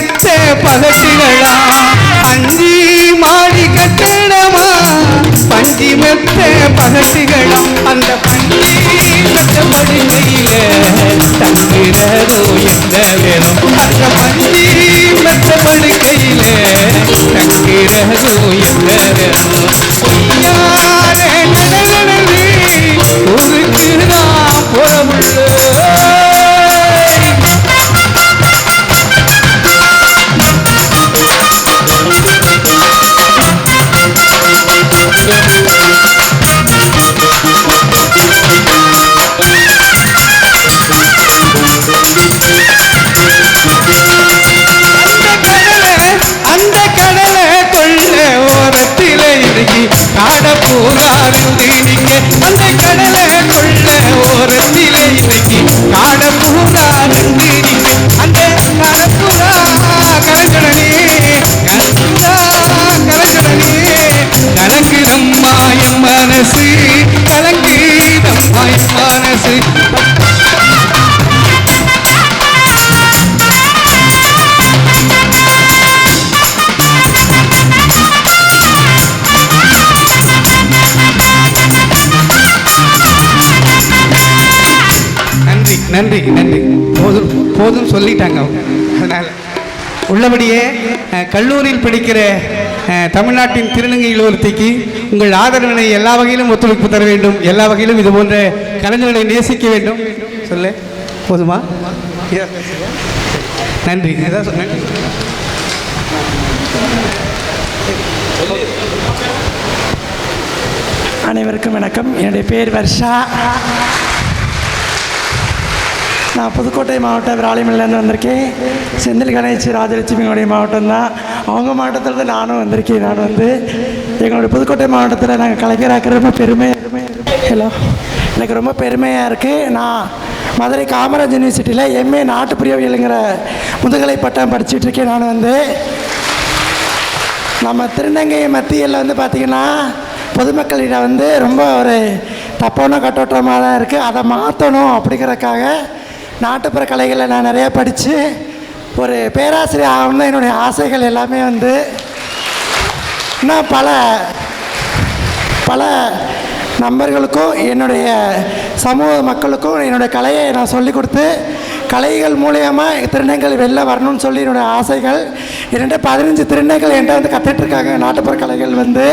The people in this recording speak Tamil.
மெத்த பகட்டுகளா அஞ்சி மாடி கட்டணமா பஞ்சி மெத்த பகட்டுகளா அந்த பஞ்சி மெத்த படுக்கையில தங்குறதோ என்ன வேணும் அந்த பஞ்சி மெத்த படுக்கையில தங்குறதோ என்ன வேணும் பொய்யான கடகடவே ஊருக்கு நான் புறமுள்ள காடப்பூராருந்து நீங்க அந்த கடலை கொள்ள ஓரத்திலே இன்னைக்கு காடப்பூராருந்து நீங்க அந்த கடப்புறா கலங்கடனே கலங்குதா கலங்கடனே கலங்குதம்மா என் மனசு கலங்குதம்மா என் மனசு நன்றி நன்றி போதும் போதும் சொல்லிட்டாங்க அவங்க. அதனால் உள்ளபடியே கல்லூரியில் படிக்கிற தமிழ்நாட்டின் திருநங்கையில் ஒருத்திக்கு உங்கள் ஆதரவினை எல்லா வகையிலும் ஒத்துழைப்பு தர வேண்டும், எல்லா வகையிலும் இது போன்ற கலைஞர்களை நேசிக்க வேண்டும். சொல்ல போதுமா? நன்றி. அனைவருக்கும் வணக்கம். என்னுடைய பேர் வர்ஷா. நான் புதுக்கோட்டை மாவட்டம் விராலிமலையிலேருந்து வந்திருக்கேன். செந்தில் கணேஷ் ராஜலட்சுமியோடைய மாவட்டம் தான். அவங்க மாவட்டத்தில் நானும் வந்திருக்கேன். நான் வந்து எங்களுடைய புதுக்கோட்டை மாவட்டத்தில் நாங்கள் கலைஞராக்க ரொம்ப எனக்கு ரொம்ப பெருமையாக இருக்குது. நான் மதுரை காமராஜ் யூனிவர்சிட்டியில் எம்ஏ நாட்டுப்பிரியவியலுங்கிற முதுகலை பட்டம் படிச்சுட்ருக்கேன். நான் வந்து நம்ம திருநங்கை மத்தியில் வந்து பார்த்திங்கன்னா பொதுமக்களிடம் வந்து ரொம்ப ஒரு தப்பான கட்டோட்டமாக தான் இருக்குது. அதை மாற்றணும் அப்படிங்கிறதுக்காக நாட்டுப்புற கலைகளை நான் நிறையா படித்து ஒரு பேராசிரியர் ஆகணும்னு என்னுடைய ஆசைகள் எல்லாமே வந்து இன்னும் பல நண்பர்களுக்கும் என்னுடைய சமூக மக்களுக்கும் என்னுடைய கலையை நான் சொல்லிக் கொடுத்து கலைகள் மூலியமாக திருநங்கைகள் வெளில வரணும்னு சொல்லி என்னுடைய ஆசைகள். 15 திருநங்கைகள் என்கிட்ட வந்து கற்றுட்ருக்காங்க நாட்டுப்புற கலைகள் வந்து.